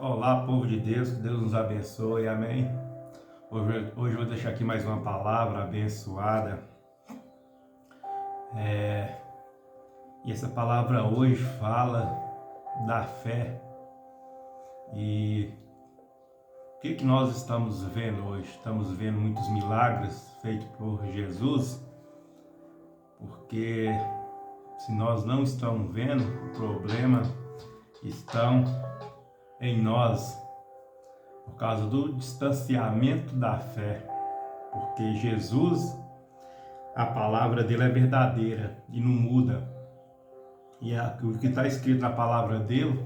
Olá, povo de Deus, que Deus nos abençoe, amém. Hoje eu vou deixar aqui mais uma palavra abençoada. E essa palavra hoje fala da fé. E o que nós estamos vendo hoje? Estamos vendo muitos milagres feitos por Jesus, porque se nós não estamos vendo, o problema está em nós, por causa do distanciamento da fé. Porque Jesus, a palavra dele é verdadeira e não muda. E o que está escrito na palavra dele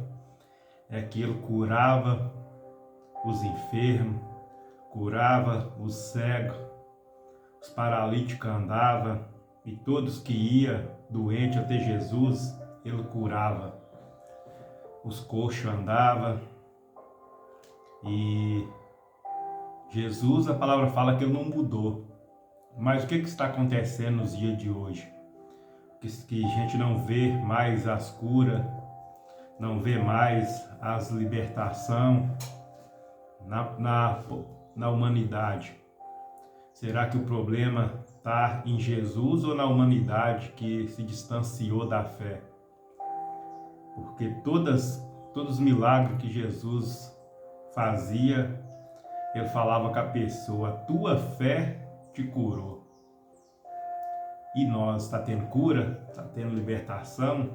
é que ele curava os enfermos, curava os cegos, os paralíticos andavam, e todos que iam doente até Jesus, ele curava. Os coxos andavam, e Jesus, a palavra fala que ele não mudou. Mas o que está acontecendo nos dias de hoje? Que a gente não vê mais as curas, não vê mais as libertação na humanidade. Será que o problema está em Jesus ou na humanidade que se distanciou da fé? Porque todos os milagres que Jesus fazia, ele falava com a pessoa: tua fé te curou. E nós, está tendo cura? Está tendo libertação?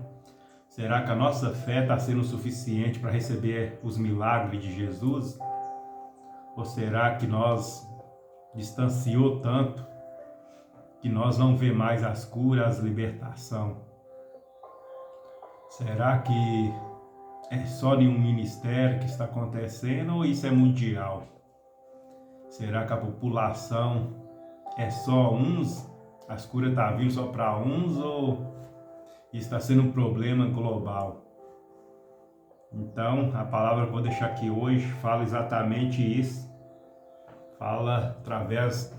Será que a nossa fé está sendo suficiente para receber os milagres de Jesus? Ou será que nós distanciou tanto que nós não vê mais as curas, as libertação? Será que é só em um ministério que está acontecendo ou isso é mundial? Será que a população é só uns? As curas estão vindo só para uns ou está sendo um problema global? Então, a palavra que eu vou deixar aqui hoje fala exatamente isso. Fala através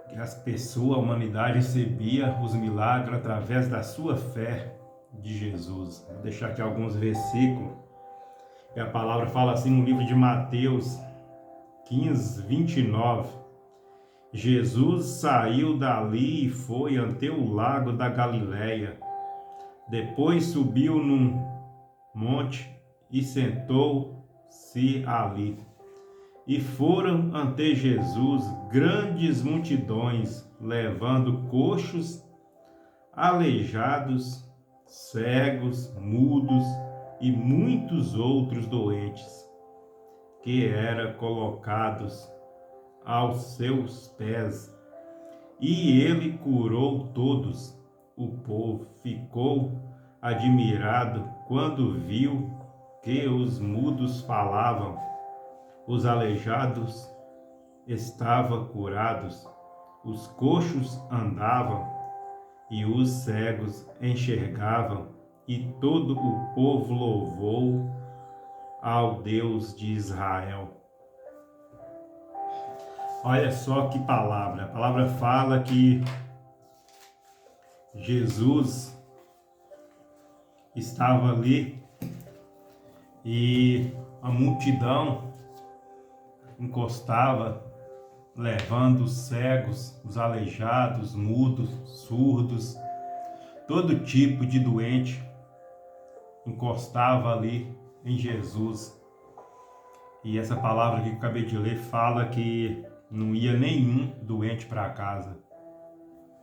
que as pessoas, a humanidade recebia os milagres através da sua fé de Jesus. Vou deixar aqui alguns versículos. E a palavra fala assim no livro de Mateus 15, 29. Jesus saiu dali e foi ante o lago da Galileia. Depois subiu num monte e sentou-se ali. E foram ante Jesus grandes multidões, levando coxos, aleijados, cegos, mudos e muitos outros doentes, que eram colocados aos seus pés, e ele curou todos. O povo ficou admirado quando viu que os mudos falavam, os aleijados estavam curados, os coxos andavam e os cegos enxergavam, e todo o povo louvou ao Deus de Israel. Olha só que palavra. A palavra fala que Jesus estava ali e a multidão encostava, levando os cegos, os aleijados, mudos, surdos, todo tipo de doente encostava ali em Jesus. E essa palavra que eu acabei de ler fala que não ia nenhum doente para casa.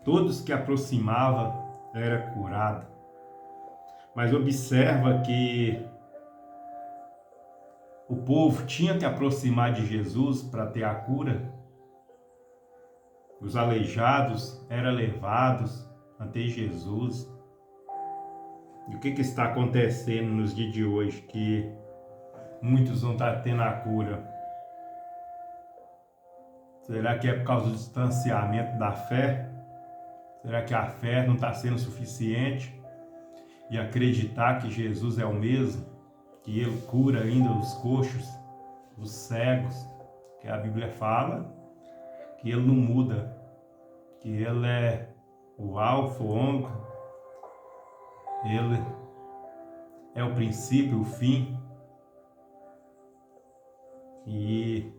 Todos que aproximavam era curado. Mas observa que o povo tinha que aproximar de Jesus para ter a cura. Os aleijados eram levados ante Jesus. E o que está acontecendo nos dias de hoje que muitos não estão tendo a cura? Será que é por causa do distanciamento da fé? Será que a fé não está sendo suficiente? E acreditar que Jesus é o mesmo, que ele cura ainda os coxos, os cegos, que a Bíblia fala, que ele não muda, que ele é o alfa, o ômega, ele é o princípio, o fim, e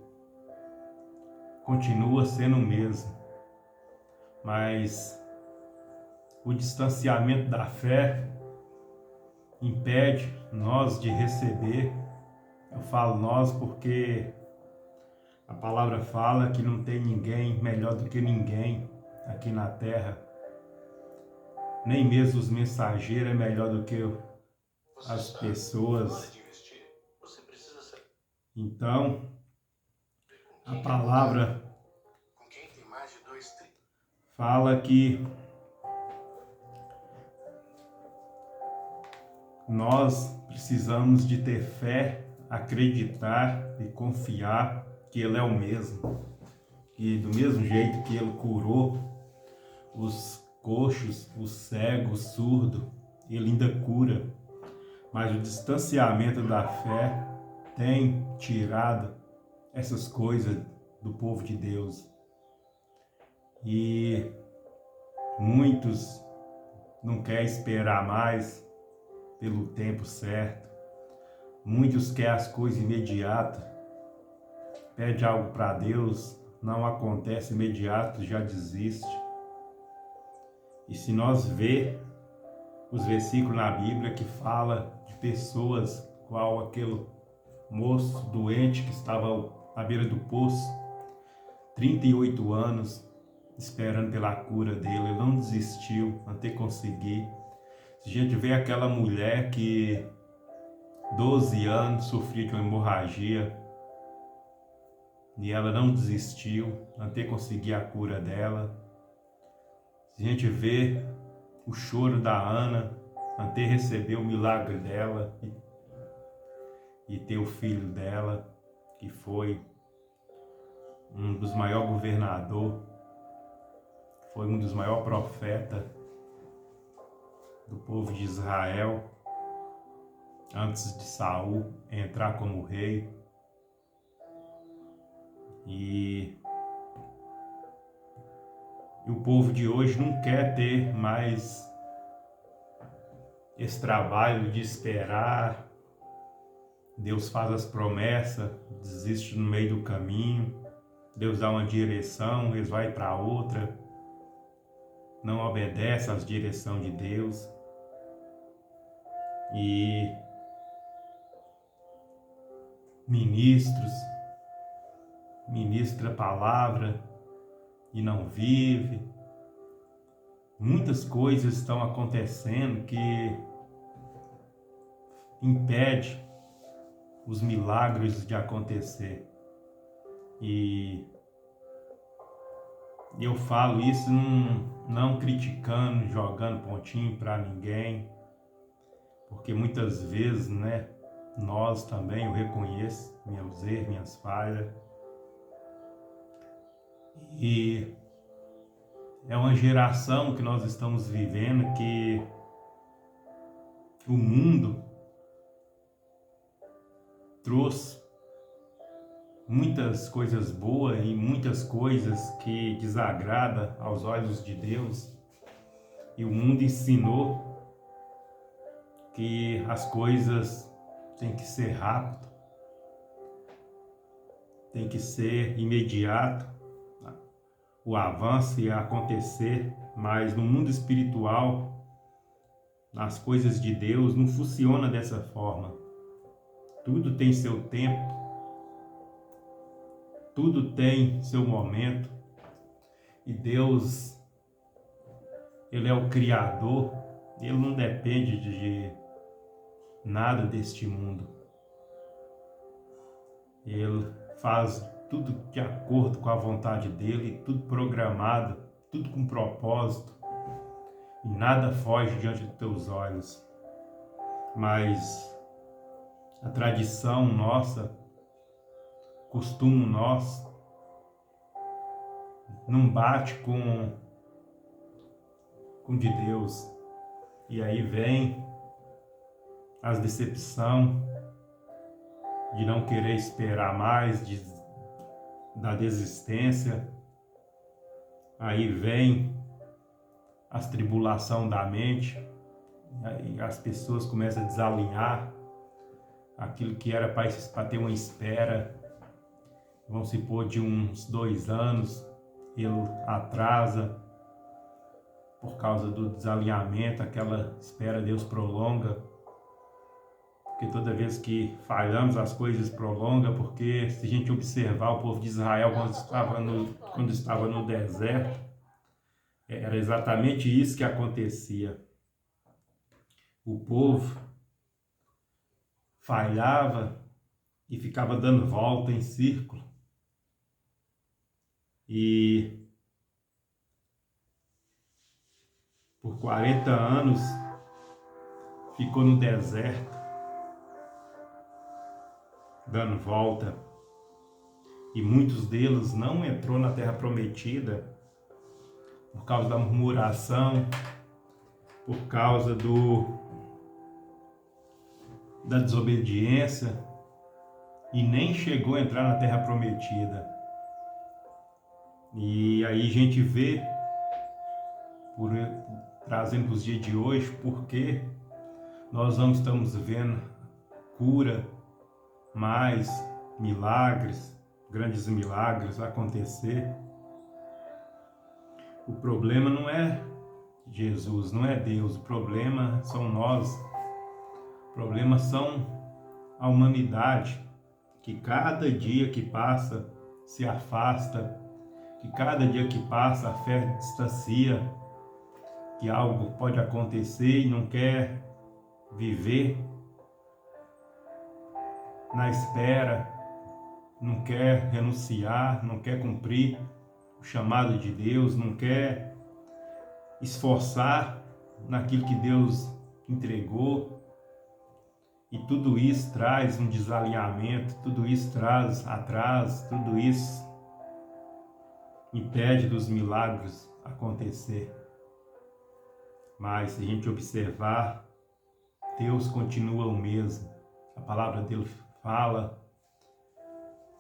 continua sendo o mesmo. Mas o distanciamento da fé impede nós de receber. Eu falo nós porque a palavra fala que não tem ninguém melhor do que ninguém aqui na terra. Nem mesmo os mensageiros é melhor do que as pessoas. Então, a palavra fala que nós precisamos de ter fé, acreditar e confiar que Ele é o mesmo. E do mesmo jeito que Ele curou os coxos, os cegos, os surdos, Ele ainda cura. Mas o distanciamento da fé tem tirado essas coisas do povo de Deus. E muitos não querem esperar mais pelo tempo certo. Muitos querem as coisas imediatas. Pede algo para Deus, não acontece imediato, já desiste. E se nós ver os versículos na Bíblia que fala de pessoas, qual aquele moço doente que estava à beira do poço, 38 anos, esperando pela cura dele, ele não desistiu até conseguir. Se a gente vê aquela mulher que 12 anos sofria de uma hemorragia e ela não desistiu até conseguir a cura dela. Se a gente vê o choro da Ana até receber o milagre dela e ter o filho dela, que foi um dos maiores governadores, foi um dos maiores profetas do povo de Israel, antes de Saul entrar como rei. E o povo de hoje não quer ter mais esse trabalho de esperar. Deus faz as promessas, desiste no meio do caminho. Deus dá uma direção, eles vão para outra. Não obedece às direções de Deus. E ministra a palavra e não vive. Muitas coisas estão acontecendo que impede os milagres de acontecer. E eu falo isso não criticando, jogando pontinho para ninguém, porque muitas vezes, né, nós também, eu reconheço meus erros, minhas falhas, e é uma geração que nós estamos vivendo que o mundo trouxe muitas coisas boas e muitas coisas que desagradam aos olhos de Deus. E o mundo ensinou que as coisas têm que ser rápido, tem que ser imediato, o avanço ia acontecer, mas no mundo espiritual, nas coisas de Deus, não funciona dessa forma. Tudo tem seu tempo, tudo tem seu momento, e Deus, Ele é o Criador, Ele não depende de nada deste mundo. Ele faz tudo de acordo com a vontade dele, tudo programado, tudo com propósito, e nada foge diante dos teus olhos. Mas a tradição nossa, costume nosso, não bate com de Deus. E aí vem as decepções de não querer esperar mais, da desistência. Aí vem as tribulações da mente, e as pessoas começam a desalinhar aquilo que era para ter uma espera. Vamos supor, de uns 2 anos, ele atrasa por causa do desalinhamento, aquela espera Deus prolonga, porque toda vez que falhamos as coisas prolonga, porque se a gente observar o povo de Israel quando estava no deserto, era exatamente isso que acontecia. O povo falhava e ficava dando volta em círculo. E por 40 anos ficou no deserto, dando volta. E muitos deles não entrou na terra prometida por causa da murmuração, por causa da desobediência, e nem chegou a entrar na terra prometida. E aí a gente vê, trazendo para os dias de hoje, porque nós não estamos vendo cura, mais milagres, grandes milagres acontecer. O problema não é Jesus, não é Deus, o problema são nós, o problema são a humanidade, que cada dia que passa se afasta, que cada dia que passa a fé distancia, que algo pode acontecer e não quer viver na espera, não quer renunciar, não quer cumprir o chamado de Deus, não quer esforçar naquilo que Deus entregou. E tudo isso traz um desalinhamento, tudo isso traz atraso, tudo isso impede dos milagres acontecer. Mas se a gente observar, Deus continua o mesmo. A palavra dele fala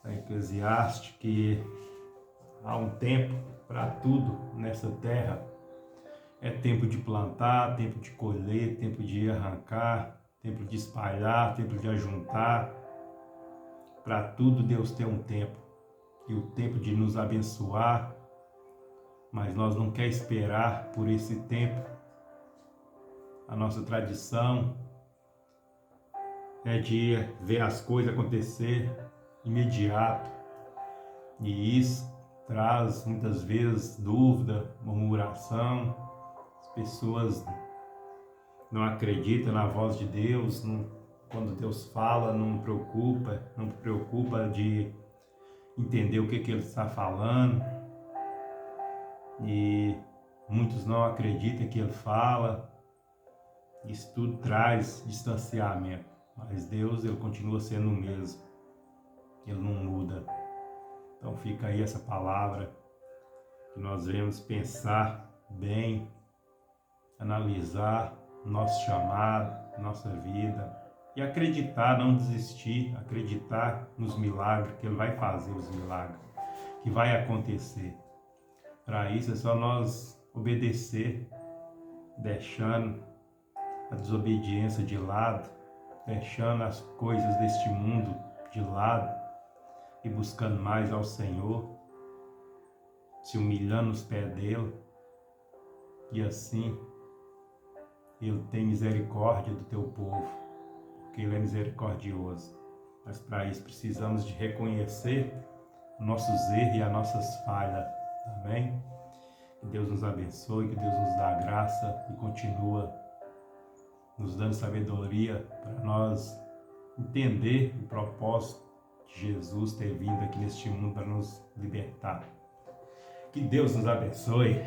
em Eclesiastes que há um tempo para tudo nessa terra. É tempo de plantar, tempo de colher, tempo de arrancar, tempo de espalhar, tempo de ajuntar. Para tudo Deus tem um tempo. E o tempo de nos abençoar, mas nós não queremos esperar por esse tempo. A nossa tradição é de ver as coisas acontecer imediato, e isso traz muitas vezes dúvida, murmuração. As pessoas não acreditam na voz de Deus, quando Deus fala não preocupa de entender o que Ele está falando, e muitos não acreditam que Ele fala. Isso tudo traz distanciamento, mas Deus, Ele continua sendo o mesmo, Ele não muda. Então fica aí essa palavra, que nós devemos pensar bem, analisar nosso chamado, nossa vida, e acreditar, não desistir, acreditar nos milagres, que Ele vai fazer os milagres, que vai acontecer. Para isso é só nós obedecer, deixando a desobediência de lado, deixando as coisas deste mundo de lado e buscando mais ao Senhor, se humilhando nos pés dele, e assim Ele tem misericórdia do teu povo, porque Ele é misericordioso. Mas para isso precisamos de reconhecer nossos erros e as nossas falhas. Amém? Que Deus nos abençoe, que Deus nos dá graça e continua nos dando sabedoria para nós entender o propósito de Jesus ter vindo aqui neste mundo para nos libertar. Que Deus nos abençoe.